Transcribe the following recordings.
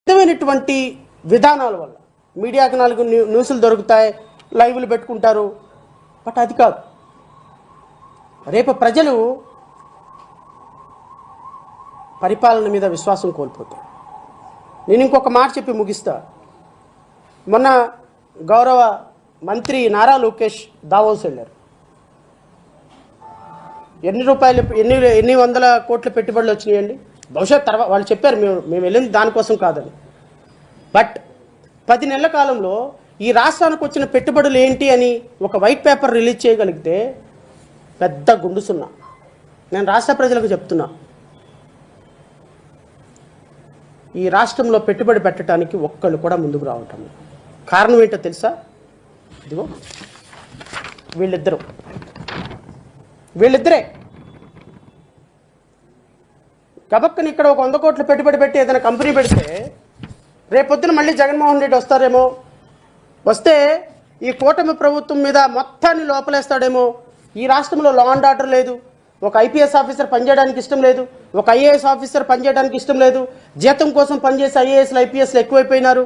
విధమైనటువంటి విధానాల వల్ల మీడియాకు 4 న్యూస్లు దొరుకుతాయి, లైవ్లు పెట్టుకుంటారు. బట్ అది కాదు. రేపు ప్రజలు పరిపాలన మీద విశ్వాసం కోల్పోతారు. నేను ఇంకొక మాట చెప్పి ముగిస్తా. మొన్న గౌరవ మంత్రి నారా లోకేష్ దావోస్ వెళ్ళారు. ఎన్ని వందల కోట్ల పెట్టుబడులు వచ్చినాయండి? బహుశా తర్వాత వాళ్ళు చెప్పారు మేము వెళ్ళింది దానికోసం కాదని. బట్ 10 నెలల కాలంలో ఈ రాష్ట్రానికి వచ్చిన పెట్టుబడులు ఏంటి అని ఒక వైట్ పేపర్ రిలీజ్ చేయగలిగితే పెద్ద గుండు సున్నా. నేను రాష్ట్ర ప్రజలకు చెప్తున్నా, ఈ రాష్ట్రంలో పెట్టుబడి పెట్టడానికి ఒక్కళ్ళు కూడా ముందుకు రావటం. కారణం ఏంటో తెలుసా? ఇదిగో వీళ్ళిద్దరే గబక్కని ఇక్కడ ఒక 100 కోట్లు పెట్టుబడి పెట్టి ఏదైనా కంపెనీ పెడితే రేపొద్దున మళ్ళీ జగన్మోహన్ రెడ్డి వస్తారేమో, వస్తే ఈ కూటమి ప్రభుత్వం మీద మొత్తాన్ని లోపలేస్తాడేమో. ఈ రాష్ట్రంలో లా అండ్ ఆర్డర్ లేదు, ఒక ఐపీఎస్ ఆఫీసర్ పనిచేయడానికి ఇష్టం లేదు, ఒక ఐఏఎస్ ఆఫీసర్ పనిచేయడానికి ఇష్టం లేదు, జీతం కోసం పనిచేసే ఐఏఎస్లు ఐపీఎస్లు ఎక్కువైపోయినారు.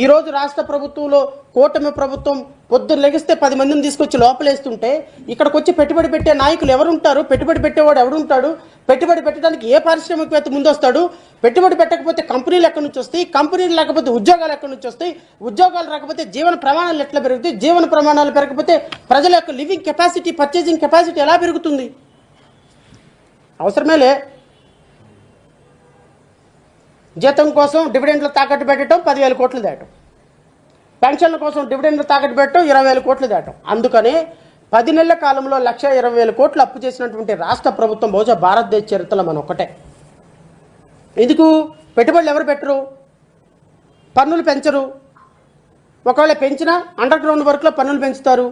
ఈరోజు రాష్ట్ర ప్రభుత్వంలో కూటమి ప్రభుత్వం పొద్దున్న లెగిస్తే 10 మందిని తీసుకొచ్చి లోపలేస్తుంటే ఇక్కడికి వచ్చి పెట్టుబడి పెట్టే నాయకులు ఎవరుంటారు? పెట్టుబడి పెట్టేవాడు ఎవడుంటాడు? పెట్టుబడి పెట్టడానికి ఏ పారిశ్రామికవేత్త ముందొస్తాడు? పెట్టుబడి పెట్టకపోతే కంపెనీలు ఎక్కడి నుంచి వస్తాయి? కంపెనీలు లేకపోతే ఉద్యోగాలు ఎక్కడి నుంచి వస్తాయి? ఉద్యోగాలు రాకపోతే జీవన ప్రమాణాలు ఎట్లా పెరుగుతాయి? జీవన ప్రమాణాలు పెరగకపోతే ప్రజల యొక్క లివింగ్ కెపాసిటీ, పర్చేసింగ్ కెపాసిటీ ఎలా పెరుగుతుంది? అవసరమేలే. జీతం కోసం డివిడెండ్లు తాకట్టు పెట్టడం 10,000 కోట్లు దాటం, పెన్షన్ల కోసం డివిడెండ్లు తాకట్టు పెట్టడం 20,000 కోట్లు దాటం. అందుకనే 10 నెలల కాలంలో 1,20,000 కోట్లు అప్పు చేసినటువంటి రాష్ట్ర ప్రభుత్వం బహుశా భారతదేశ చరిత్రలో మన ఒకటే. ఎందుకు పెట్టుబడులు ఎవరు పెట్టరు? పన్నులు పెంచరు. ఒకవేళ పెంచినా అండర్ గ్రౌండ్ వర్క్లో పన్నులు పెంచుతారు.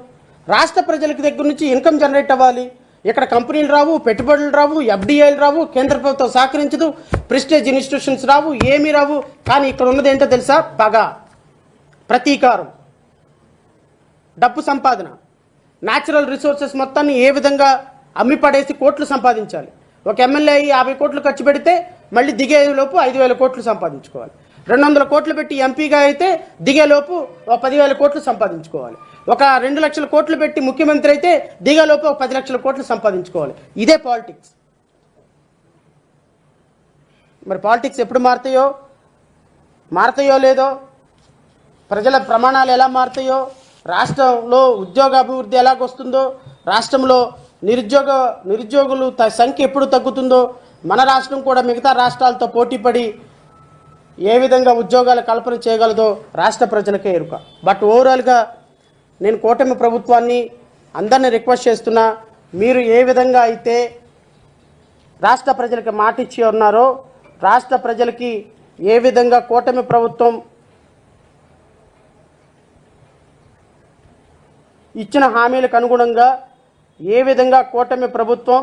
రాష్ట్ర ప్రజలకి దగ్గర నుంచి ఇన్కమ్ జనరేట్ అవ్వాలి. ఇక్కడ కంపెనీలు రావు, పెట్టుబడులు రావు, ఎఫ్డిఐలు రావు, కేంద్ర ప్రభుత్వం సహకరించదు, ప్రెస్టేజ్ ఇన్స్టిట్యూషన్స్ రావు, ఏమీ రావు. కానీ ఇక్కడ ఉన్నది ఏంటో తెలుసా? పగ, ప్రతీకారం, డబ్బు సంపాదన, న్యాచురల్ రిసోర్సెస్ మొత్తాన్ని ఏ విధంగా అమ్మి పడేసి కోట్లు సంపాదించాలి. ఒక ఎమ్మెల్యే 50 కోట్లు ఖర్చు పెడితే మళ్ళీ దిగేలోపు 5,000 కోట్లు సంపాదించుకోవాలి. 200 కోట్లు పెట్టి ఎంపీగా అయితే దిగేలోపు 10,000 కోట్లు సంపాదించుకోవాలి. ఒక 2 లక్షల కోట్లు పెట్టి ముఖ్యమంత్రి అయితే దిగేలోపు 10 లక్షల కోట్లు సంపాదించుకోవాలి. ఇదే పాలిటిక్స్. మరి పాలిటిక్స్ ఎప్పుడు మారతాయో లేదో, ప్రజల ప్రమాణాలు ఎలా మారుతాయో, రాష్ట్రంలో ఉద్యోగ అభివృద్ధి ఎలాగొస్తుందో, రాష్ట్రంలో నిరుద్యోగులు సంఖ్య ఎప్పుడు తగ్గుతుందో, మన రాష్ట్రం కూడా మిగతా రాష్ట్రాలతో పోటీపడి ఏ విధంగా ఉద్యోగాల కల్పన చేయగలదో రాష్ట్ర ప్రజలకే ఎరుక. బట్ ఓవరాల్గా నేను కూటమి ప్రభుత్వాన్ని అందరినీ రిక్వెస్ట్ చేస్తున్నా, మీరు ఏ విధంగా అయితే రాష్ట్ర ప్రజలకి మాట ఇచ్చి ఉన్నారో, రాష్ట్ర ప్రజలకి ఏ విధంగా కూటమి ప్రభుత్వం ఇచ్చిన హామీలకు అనుగుణంగా ఏ విధంగా కూటమి ప్రభుత్వం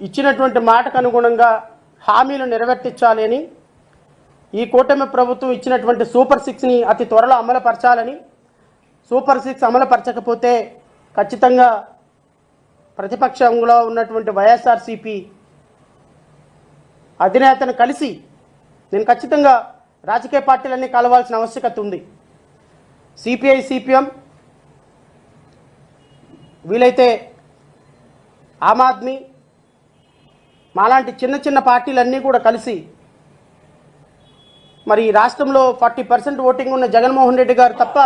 ఇచ్చినటువంటి మాటకు అనుగుణంగా హామీలు నెరవేర్చాలి అని, ఈ కూటమి ప్రభుత్వం ఇచ్చినటువంటి సూపర్ 6ని అతి త్వరలో అమలుపరచాలని, సూపర్ 6 అమలుపరచకపోతే ఖచ్చితంగా ప్రతిపక్షంలో ఉన్నటువంటి వైఎస్ఆర్సీపీ అధినేతను కలిసి నేను ఖచ్చితంగా రాజకీయ పార్టీలన్నీ కలవాల్సిన ఆవశ్యకత ఉంది. సిపిఐ, సిపిఎం, వీలైతే ఆమ్ ఆద్మీ, మాలాంటి చిన్న పార్టీలన్నీ కూడా కలిసి మరి రాష్ట్రంలో 40% ఓటింగ్ ఉన్న జగన్మోహన్ రెడ్డి గారు తప్ప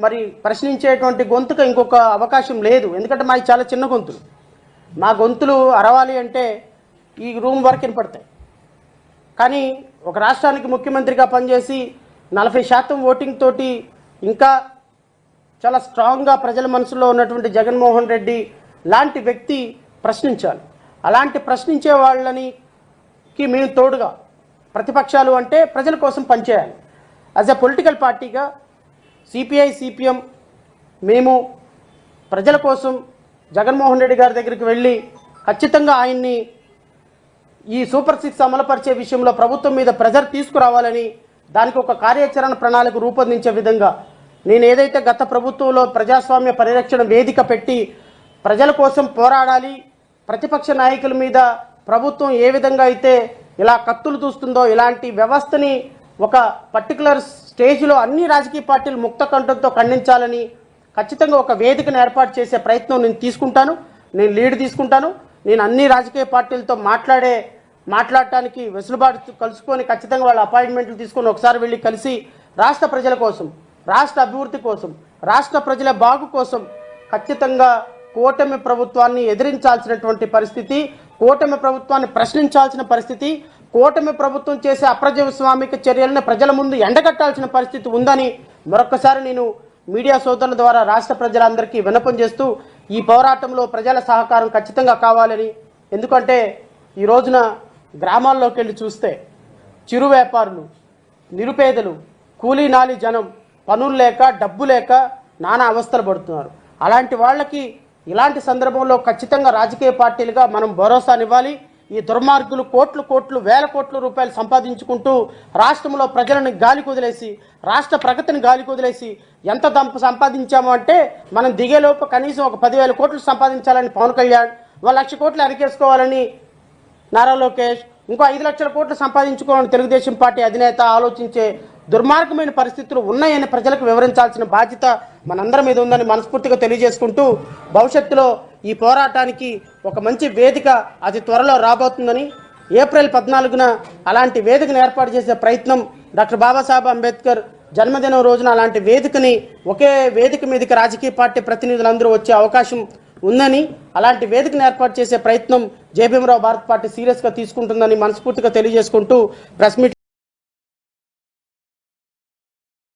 మరి ప్రశ్నించేటువంటి గొంతుకు ఇంకొక అవకాశం లేదు. ఎందుకంటే మాది చాలా చిన్న గొంతులు. మా గొంతులు అరవాలి అంటే ఈ రూమ్ వరకు వినపడతాయి. కానీ ఒక రాష్ట్రానికి ముఖ్యమంత్రిగా పనిచేసి 40% ఓటింగ్ తోటి ఇంకా చాలా స్ట్రాంగ్గా ప్రజల మనసులో ఉన్నటువంటి జగన్మోహన్ రెడ్డి లాంటి వ్యక్తి ప్రశ్నించాలి. అలాంటి ప్రశ్నించే వాళ్ళకి మేము తోడుగా, ప్రతిపక్షాలు అంటే ప్రజల కోసం పనిచేయాలి. యాజ్ ఎ పొలిటికల్ పార్టీగా సిపిఐ, సిపిఎం మేము ప్రజల కోసం జగన్మోహన్ రెడ్డి గారి దగ్గరికి వెళ్ళి ఖచ్చితంగా ఆయన్ని ఈ సూపర్ 6 అమలుపరిచే విషయంలో ప్రభుత్వం మీద ప్రెజర్ తీసుకురావాలని, దానికి ఒక కార్యాచరణ ప్రణాళిక రూపొందించే విధంగా నేను ఏదైతే గత ప్రభుత్వంలో ప్రజాస్వామ్య పరిరక్షణ వేదిక పెట్టి ప్రజల కోసం పోరాడాలి, ప్రతిపక్ష నాయకుల మీద ప్రభుత్వం ఏ విధంగా అయితే ఇలా కత్తులు దూస్తుందో, ఇలాంటి వ్యవస్థని ఒక పర్టికులర్ స్టేజ్లో అన్ని రాజకీయ పార్టీలు ముక్త కంఠంతో ఖండించాలని ఖచ్చితంగా ఒక వేదికను ఏర్పాటు చేసే ప్రయత్నం నేను తీసుకుంటాను. నేను లీడ్ తీసుకుంటాను. నేను అన్ని రాజకీయ పార్టీలతో మాట్లాడటానికి వెసులుబాటు కలుసుకొని ఖచ్చితంగా వాళ్ళ అపాయింట్మెంట్లు తీసుకొని ఒకసారి వెళ్ళి కలిసి రాష్ట్ర ప్రజల కోసం, రాష్ట్ర అభివృద్ధి కోసం, రాష్ట్ర ప్రజల బాగు కోసం ఖచ్చితంగా కూటమి ప్రభుత్వాన్ని ఎదిరించాల్సినటువంటి పరిస్థితి, కూటమి ప్రభుత్వాన్ని ప్రశ్నించాల్సిన పరిస్థితి, కూటమి ప్రభుత్వం చేసే అప్రజాస్వామిక చర్యలను ప్రజల ముందు ఎండగట్టాల్సిన పరిస్థితి ఉందని మరొకసారి నేను మీడియా సోదరుల ద్వారా రాష్ట్ర ప్రజలందరికీ విన్నపం చేస్తూ ఈ పోరాటంలో ప్రజల సహకారం ఖచ్చితంగా కావాలని, ఎందుకంటే ఈ రోజున గ్రామాల్లోకి వెళ్ళి చూస్తే చిరు వ్యాపారులు, నిరుపేదలు, కూలీ నాలి జనం పనులు లేక, డబ్బు లేక నానా అవస్థలు పడుతున్నారు. అలాంటి వాళ్ళకి ఇలాంటి సందర్భంలో ఖచ్చితంగా రాజకీయ పార్టీలుగా మనం భరోసానివ్వాలి. ఈ దుర్మార్గులు కోట్లు వేల కోట్ల రూపాయలు సంపాదించుకుంటూ రాష్ట్రంలో ప్రజలను గాలి కుదిలేసి, రాష్ట్ర ప్రగతిని గాలి కుదిలేసి ఎంత సంపాదించాము అంటే మనం దిగేలోపు కనీసం ఒక 10,000 కోట్లు సంపాదించాలని పవన్ కళ్యాణ్, 1,00,000 కోట్లు అరికేసుకోవాలని నారా లోకేష్, ఇంకో 5 లక్షల కోట్లు సంపాదించుకోవాలని తెలుగుదేశం పార్టీ అధినేత ఆలోచించే దుర్మార్గమైన పరిస్థితులు ఉన్నాయని ప్రజలకు వివరించాల్సిన బాధ్యత మనందరి మీద ఉందని మనస్ఫూర్తిగా తెలియజేసుకుంటూ, భవిష్యత్తులో ఈ పోరాటానికి ఒక మంచి వేదిక అతి త్వరలో రాబోతుందని, ఏప్రిల్ 14న అలాంటి వేదికను ఏర్పాటు చేసే ప్రయత్నం, డాక్టర్ బాబాసాహెబ్ అంబేద్కర్ జన్మదినం రోజున అలాంటి వేదికని, ఒకే వేదిక మీదకి రాజకీయ పార్టీ ప్రతినిధులందరూ వచ్చే అవకాశం ఉందని, అలాంటి వేదికను ఏర్పాటు చేసే ప్రయత్నం జేబీఎంరావు భారత్ పార్టీ సీరియస్గా తీసుకుంటుందని మనస్ఫూర్తిగా తెలియజేసుకుంటూ ప్రెస్ మీట్